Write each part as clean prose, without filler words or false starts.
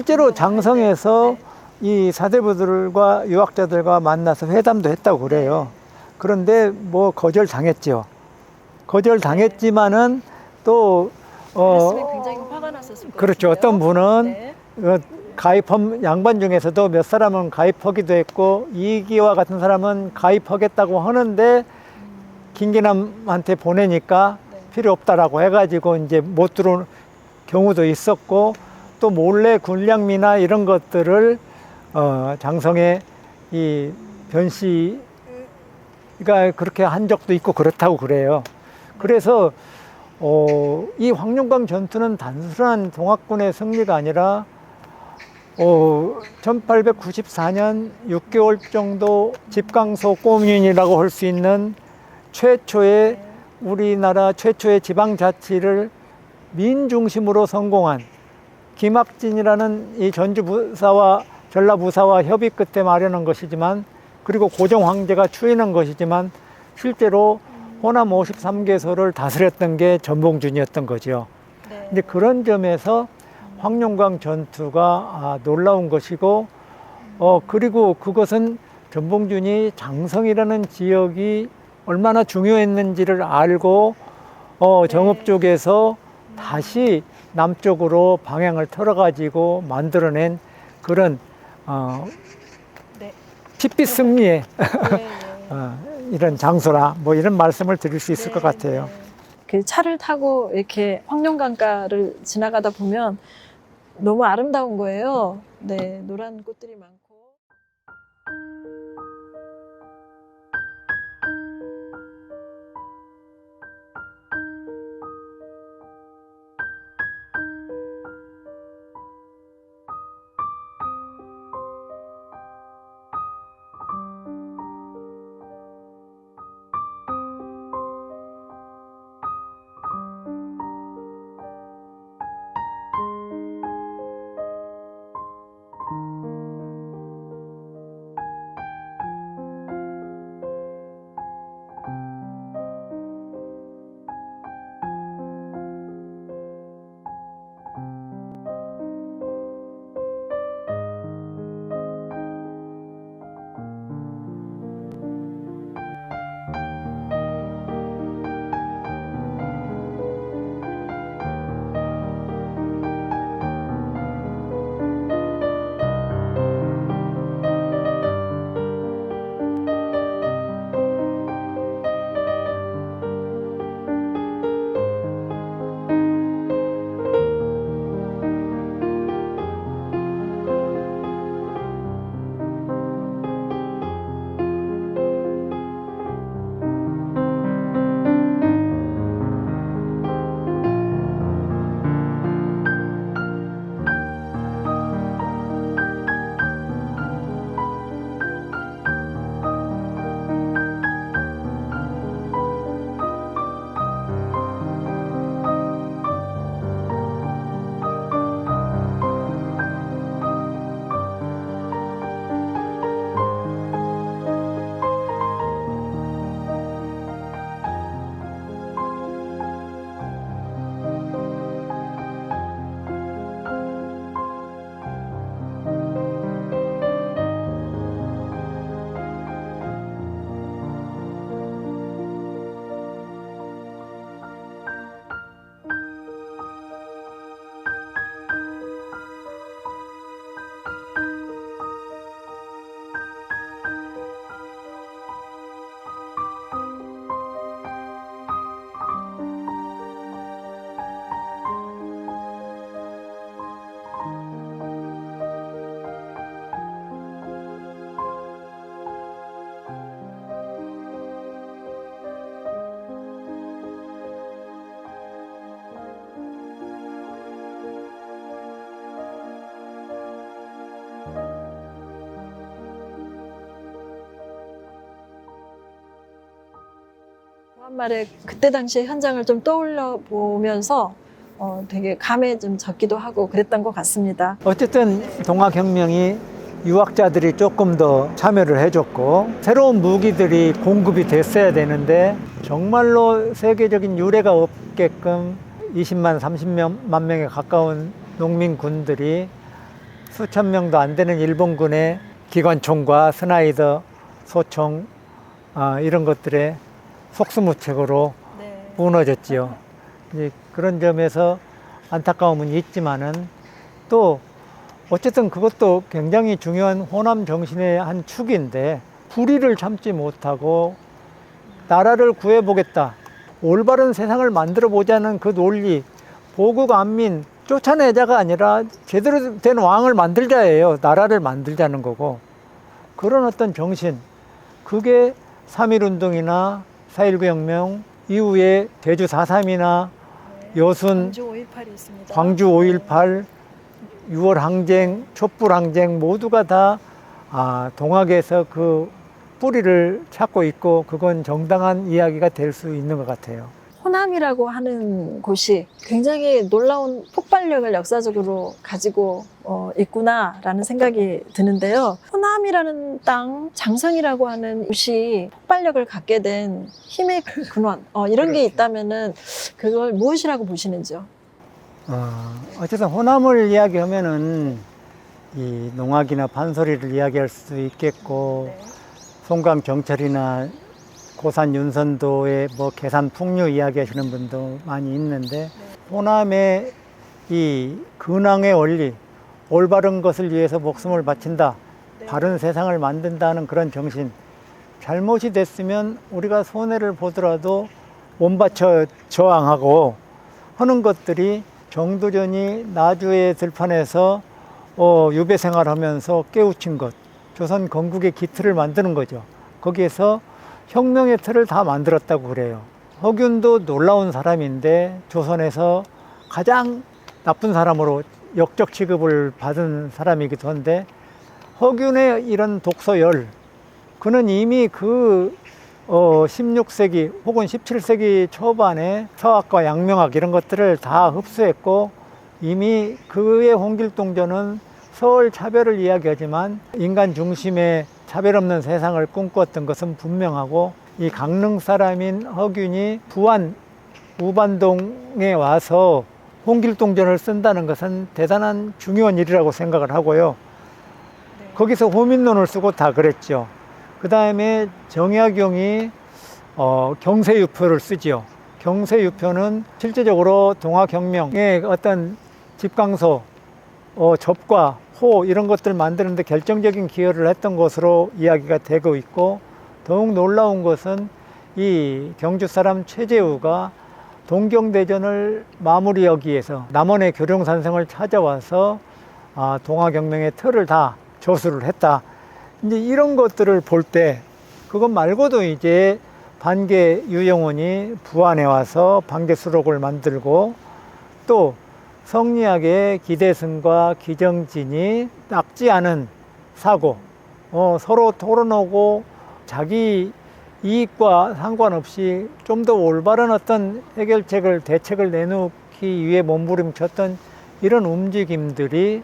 실제로 장성에서 이 사대부들과 유학자들과 만나서 회담도 했다고 그래요. 그런데 뭐 거절당했죠. 거절당했지만은 또 그랬으면 굉장히 화가 났었을 것 그렇죠. 같은데요. 어떤 분은 네. 가입한 양반 중에서도 몇 사람은 가입하기도 했고 이기와 같은 사람은 가입하겠다고 하는데 김기남한테 보내니까 필요 없다라고 해가지고 이제 못 들어오는 경우도 있었고, 또 몰래 군량미나 이런 것들을 장성의 이 변씨가 그렇게 한 적도 있고 그렇다고 그래요. 그래서 이 황룡강 전투는 단순한 동학군의 승리가 아니라 1894년 6개월 정도 집강소 꼬문이라고 할 수 있는 최초의 우리나라 최초의 지방자치를 민중심으로 성공한 김학진이라는 이 전주부사와 전라부사와 협의 끝에 마련한 것이지만, 그리고 고종 황제가 추인한 것이지만 실제로 호남 53개소를 다스렸던 게 전봉준이었던 거죠. 네. 근데 그런 점에서 황룡강 전투가 놀라운 것이고, 그리고 그것은 전봉준이 장성이라는 지역이 얼마나 중요했는지를 알고 정읍 쪽에서 다시 남쪽으로 방향을 틀어가지고 만들어낸 그런 네. 핏빛 승리의 네. 이런 장소라, 뭐 이런 말씀을 드릴 수 있을 것 같아요. 그 차를 타고 이렇게 황룡강가를 지나가다 보면 너무 아름다운 거예요. 네, 노란 꽃들이 많고. 한 말에 그때 당시의 현장을 좀 떠올려 보면서 되게 감에 좀 젖기도 하고 그랬던 것 같습니다. 어쨌든 동학혁명이 유학자들이 조금 더 참여를 해줬고 새로운 무기들이 공급이 됐어야 되는데 정말로 세계적인 유례가 없게끔 20만, 30만 명에 가까운 농민군들이 수천 명도 안 되는 일본군의 기관총과 스나이더 소총 이런 것들에 속수무책으로 네. 무너졌지요. 이제 그런 점에서 안타까움은 있지만은 또 어쨌든 그것도 굉장히 중요한 호남 정신의 한 축인데 불의를 참지 못하고 나라를 구해보겠다, 올바른 세상을 만들어 보자는 그 논리, 보국 안민 쫓아내자가 아니라 제대로 된 왕을 만들자예요. 나라를 만들자는 거고, 그런 어떤 정신, 그게 3.1운동이나 4.19 혁명 이후에 제주 4.3이나 여순, 광주 5.18이 있습니다. 광주 5.18, 6월 항쟁, 촛불 항쟁 모두가 다 동학에서 그 뿌리를 찾고 있고, 그건 정당한 이야기가 될 수 있는 것 같아요. 호남이라고 하는 곳이 굉장히 놀라운 폭발력을 역사적으로 가지고 있구나라는 생각이 드는데요. 호남이라는 땅, 장성이라고 하는 곳이 폭발력을 갖게 된 힘의 근원, 이런 게 있다면은 그걸 무엇이라고 보시는지요? 어쨌든 호남을 이야기하면은 이 농악이나 판소리를 이야기할 수도 있겠고, 네. 송강 정철이나 고산 윤선도의 뭐 계산 풍류 이야기하시는 분도 많이 있는데, 호남의 이 근황의 원리, 올바른 것을 위해서 목숨을 바친다, 바른 세상을 만든다는 그런 정신, 잘못이 됐으면 우리가 손해를 보더라도 몸바쳐 저항하고 하는 것들이 정도전이 나주의 들판에서 유배 생활하면서 깨우친 것, 조선 건국의 기틀을 만드는 거죠. 거기에서 혁명의 틀을 다 만들었다고 그래요. 허균도 놀라운 사람인데 조선에서 가장 나쁜 사람으로 역적 취급을 받은 사람이기도 한데, 허균의 이런 독서열, 그는 이미 그 16세기 혹은 17세기 초반에 서학과 양명학 이런 것들을 다 흡수했고, 이미 그의 홍길동전은 서울 차별을 이야기하지만 인간 중심의 차별 없는 세상을 꿈꿨던 것은 분명하고, 이 강릉 사람인 허균이 부안 우반동에 와서 홍길동전을 쓴다는 것은 대단한 중요한 일이라고 생각을 하고요. 거기서 호민론을 쓰고 다 그랬죠. 그 다음에 정약용이 경세유표를 쓰지요. 경세유표는 실제적으로 동학혁명의 어떤 집강소, 접과 호 이런 것들 만드는데 결정적인 기여를 했던 것으로 이야기가 되고 있고, 더욱 놀라운 것은 이 경주 사람 최재우가 동경대전을 마무리하기 위해서 남원의 교룡산성을 찾아와서 동학혁명의 틀을 다 조수를 했다. 이제 이런 것들을 볼 때, 그것 말고도 이제 반개 유영원이 부안에 와서 반개수록을 만들고, 또 성리학의 기대승과 기정진이 닦지 않은 사고, 서로 토론하고 자기 이익과 상관없이 좀 더 올바른 어떤 해결책을, 대책을 내놓기 위해 몸부림쳤던 이런 움직임들이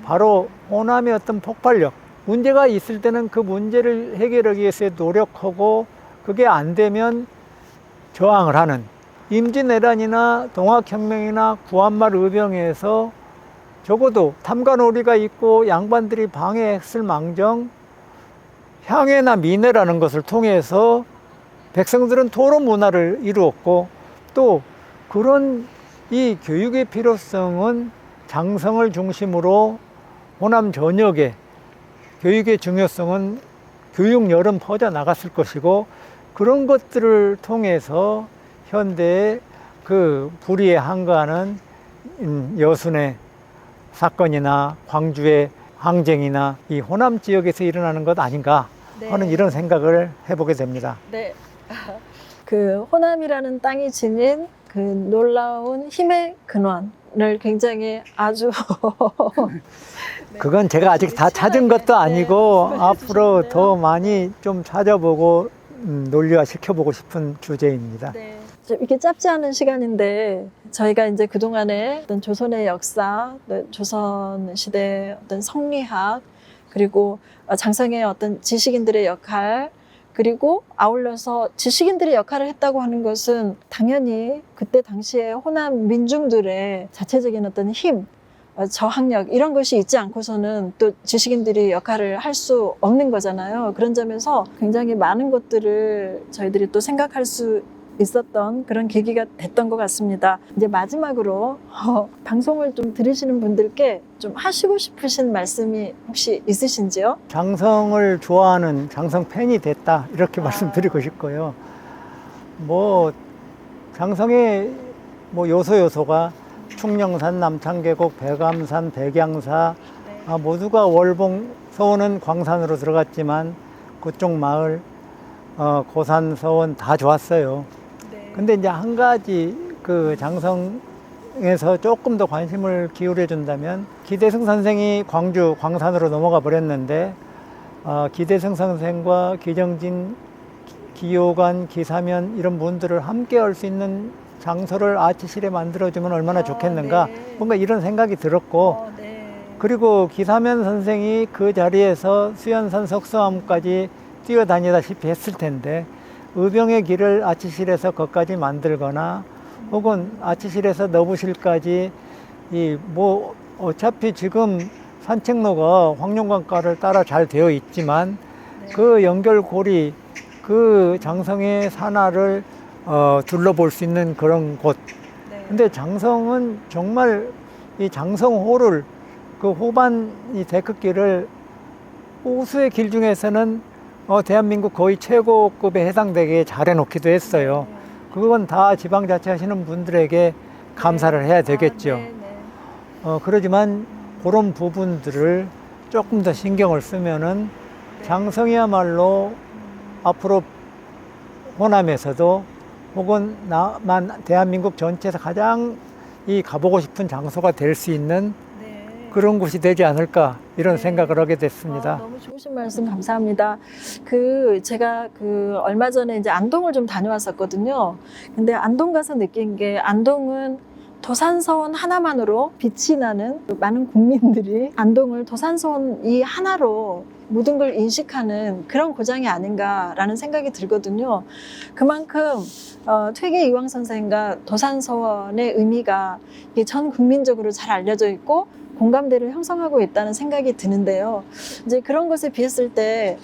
바로 호남의 어떤 폭발력, 문제가 있을 때는 그 문제를 해결하기 위해서 노력하고, 그게 안 되면 저항을 하는, 임진왜란이나 동학혁명이나 구한말 의병에서 적어도 탐관오리가 있고 양반들이 방해했을 망정 향해나 민회라는 것을 통해서 백성들은 토론 문화를 이루었고, 또 그런 이 교육의 필요성은 장성을 중심으로 호남 전역에 교육의 중요성은 교육열은 퍼져나갔을 것이고, 그런 것들을 통해서 현대의 그 불의에 한가하는 여순의 사건이나 광주의 항쟁이나 이 호남 지역에서 일어나는 것 아닌가 하는 이런 생각을 해보게 됩니다. 네. 그 호남이라는 땅이 지닌 그 놀라운 힘의 근원을 굉장히 아주 그건 제가 아직 다 찾은 것도 아니고 앞으로 더 많이 좀 찾아보고 논리화 시켜보고 싶은 주제입니다. 네. 이렇게 짧지 않은 시간인데 저희가 이제 그동안에 어떤 조선의 역사, 조선 시대의 어떤 성리학, 그리고 장성의 어떤 지식인들의 역할, 그리고 아울러서 지식인들의 역할을 했다고 하는 것은 당연히 그때 당시에 호남 민중들의 자체적인 어떤 힘, 저학력 이런 것이 있지 않고서는 또 지식인들이 역할을 할 수 없는 거잖아요. 그런 점에서 굉장히 많은 것들을 저희들이 또 생각할 수 있었던 그런 계기가 됐던 것 같습니다. 이제 마지막으로 방송을 좀 들으시는 분들께 좀 하시고 싶으신 말씀이 혹시 있으신지요? 장성을 좋아하는 장성 팬이 됐다 이렇게 말씀드리고 싶고요. 뭐 장성의 뭐 요소가 충령산, 남창계곡, 백암산, 백양사 모두가 월봉 서원은 광산으로 들어갔지만 그쪽 마을 고산, 서원 다 좋았어요. 근데 이제 한 가지 그 장성에서 조금 더 관심을 기울여 준다면 기대승 선생이 광주 광산으로 넘어가 버렸는데 기대승 선생과 기정진, 기요관, 기사면 이런 분들을 함께 할 수 있는 장소를 아치실에 만들어주면 얼마나 좋겠는가 네. 뭔가 이런 생각이 들었고 그리고 기사면 선생이 그 자리에서 수연산 석수암까지 뛰어다니다시피 했을 텐데 의병의 길을 아치실에서 거기까지 만들거나 혹은 아치실에서 너부실까지 뭐 어차피 지금 산책로가 황룡강가를 따라 잘 되어 있지만 그 연결고리 그 장성의 산하를 둘러볼 수 있는 그런 곳. 근데 장성은 정말 이 장성호를 그 호반 이 데크길을 호수의 길 중에서는 대한민국 거의 최고급에 해당되게 잘 해놓기도 했어요. 그건 다 지방자치 하시는 분들에게 감사를 해야 되겠죠. 그러지만 그런 부분들을 조금 더 신경을 쓰면은 장성이야말로 앞으로 호남에서도 혹은 대한민국 전체에서 가장 가보고 싶은 장소가 될 수 있는 그런 곳이 되지 않을까 이런 생각을 하게 됐습니다. 너무 좋으신 말씀 감사합니다. 제가 얼마 전에 이제 안동을 좀 다녀왔었거든요. 근데 안동 가서 느낀 게 안동은 도산서원 하나만으로 빛이 나는 많은 국민들이 안동을 도산서원 이 하나로 모든 걸 인식하는 그런 고장이 아닌가라는 생각이 들거든요. 그만큼 퇴계 이황 선생과 도산서원의 의미가 전 국민적으로 잘 알려져 있고 공감대를 형성하고 있다는 생각이 드는데요. 이제 그런 것에 비했을 때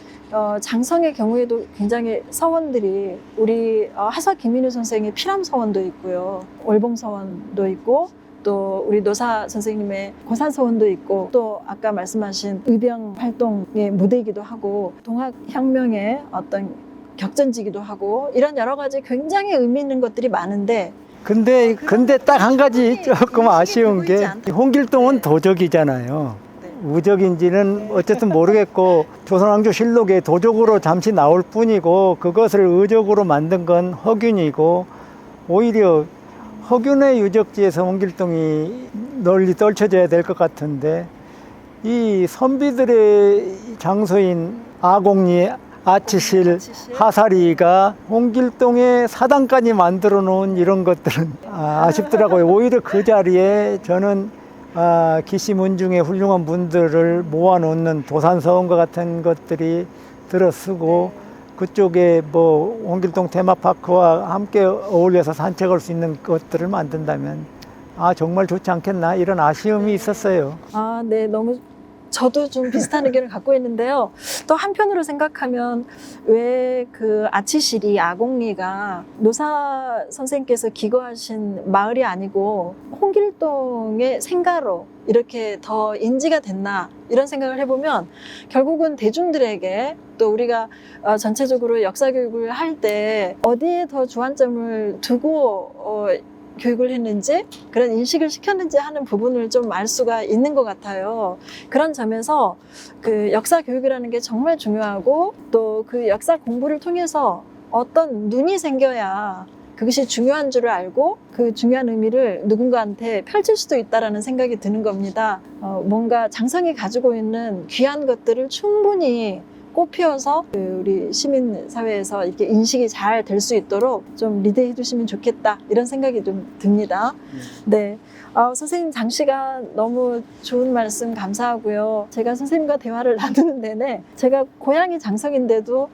장성의 경우에도 굉장히 서원들이 우리 하사 김민우 선생의 피람서원도 있고요. 월봉서원도 있고 또 우리 노사 선생님의 고산서원도 있고 또 아까 말씀하신 의병 활동의 무대이기도 하고 동학혁명의 어떤 격전지기도 하고 이런 여러 가지 굉장히 의미 있는 것들이 많은데 근데 딱 한 가지 조금 아쉬운 게 홍길동은 도적이잖아요. 우적인지는 어쨌든 모르겠고 조선왕조실록에 도적으로 잠시 나올 뿐이고 그것을 의적으로 만든 건 허균이고 오히려 허균의 유적지에서 홍길동이 널리 떨쳐져야 될 것 같은데 이 선비들의 장소인 아곡리, 아치실, 하사리가 홍길동의 사당까지 만들어 놓은 이런 것들은 아쉽더라고요. 오히려 그 자리에 저는 기시 문중의 훌륭한 분들을 모아놓는 도산서원과 같은 것들이 들어서고 그쪽에 뭐 홍길동 테마파크와 함께 어울려서 산책할 수 있는 것들을 만든다면 정말 좋지 않겠나 이런 아쉬움이 있었어요. 네, 너무 저도 좀 비슷한 의견을 갖고 있는데요. 또 한편으로 생각하면 왜 아치실이 아곡리가 노사 선생님께서 기거하신 마을이 아니고 홍길동의 생가로 이렇게 더 인지가 됐나 이런 생각을 해보면 결국은 대중들에게 또 우리가 전체적으로 역사 교육을 할 때 어디에 더 주안점을 두고 교육을 했는지 그런 인식을 시켰는지 하는 부분을 좀 알 수가 있는 것 같아요. 그런 점에서 역사 교육이라는 게 정말 중요하고 또 그 역사 공부를 통해서 어떤 눈이 생겨야 그것이 중요한 줄을 알고 그 중요한 의미를 누군가한테 펼칠 수도 있다라는 생각이 드는 겁니다. 뭔가 장성이 가지고 있는 귀한 것들을 충분히 꽃피워서 우리 시민사회에서 이렇게 인식이 잘 될 수 있도록 좀 리드해 주시면 좋겠다 이런 생각이 좀 듭니다. 네, 선생님 장시가 너무 좋은 말씀 감사하고요. 제가 선생님과 대화를 나누는 내내 제가 고향이 장성인데도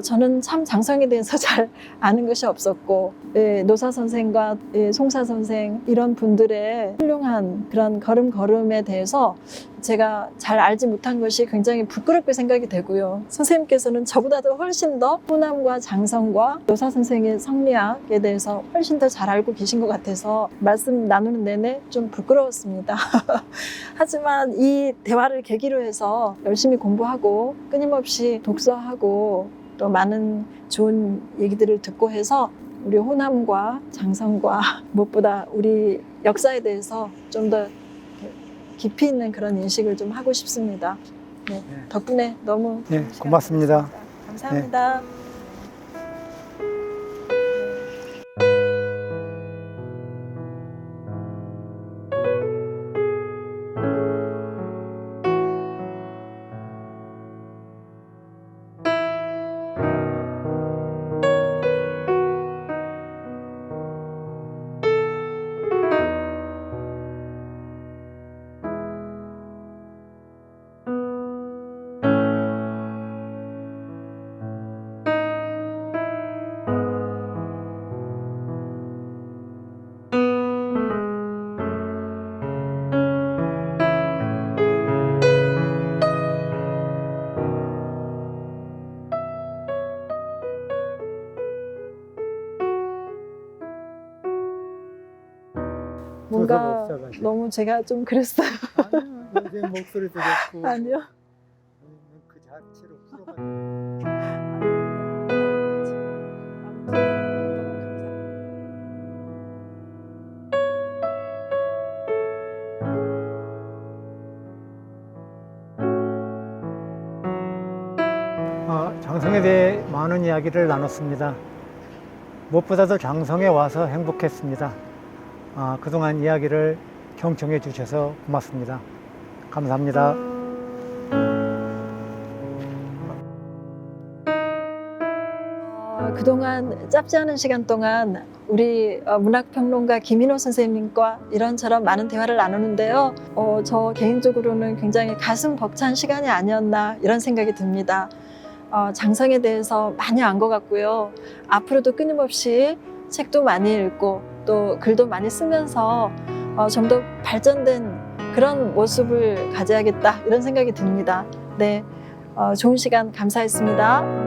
저는 참 장성에 대해서 잘 아는 것이 없었고, 예, 노사 선생과 예, 송사 선생 이런 분들의 훌륭한 그런 걸음걸음에 대해서 제가 잘 알지 못한 것이 굉장히 부끄럽게 생각이 되고요. 선생님께서는 저보다도 훨씬 더 호남과 장성과 노사 선생의 성리학에 대해서 훨씬 더 잘 알고 계신 것 같아서 말씀 나누는 내내 좀 부끄러웠습니다. 하지만 이 대화를 계기로 해서 열심히 공부하고 끊임없이 독서하고 또 많은 좋은 얘기들을 듣고 해서 우리 호남과 장성과 무엇보다 우리 역사에 대해서 좀 더 깊이 있는 그런 인식을 좀 하고 싶습니다. 네, 덕분에 너무 네, 좋은 시간 고맙습니다. 되었습니다. 감사합니다. 뭔가 없어가지고. 너무 제가 좀 그랬어요. 아니요, 선생님 목소리도 좋고. 아니요. 그 자체로 풀어가지고. 장성에 대해 많은 이야기를 나눴습니다. 무엇보다도 장성에 와서 행복했습니다. 그동안 이야기를 경청해 주셔서 고맙습니다. 감사합니다. 그동안 짧지 않은 시간 동안 우리 문학평론가 김인호 선생님과 이런저런 많은 대화를 나누는데요. 저 개인적으로는 굉장히 가슴 벅찬 시간이 아니었나 이런 생각이 듭니다. 장성에 대해서 많이 안 것 같고요. 앞으로도 끊임없이 책도 많이 읽고 또 글도 많이 쓰면서 좀 더 발전된 그런 모습을 가져야겠다 이런 생각이 듭니다. 네, 좋은 시간 감사했습니다.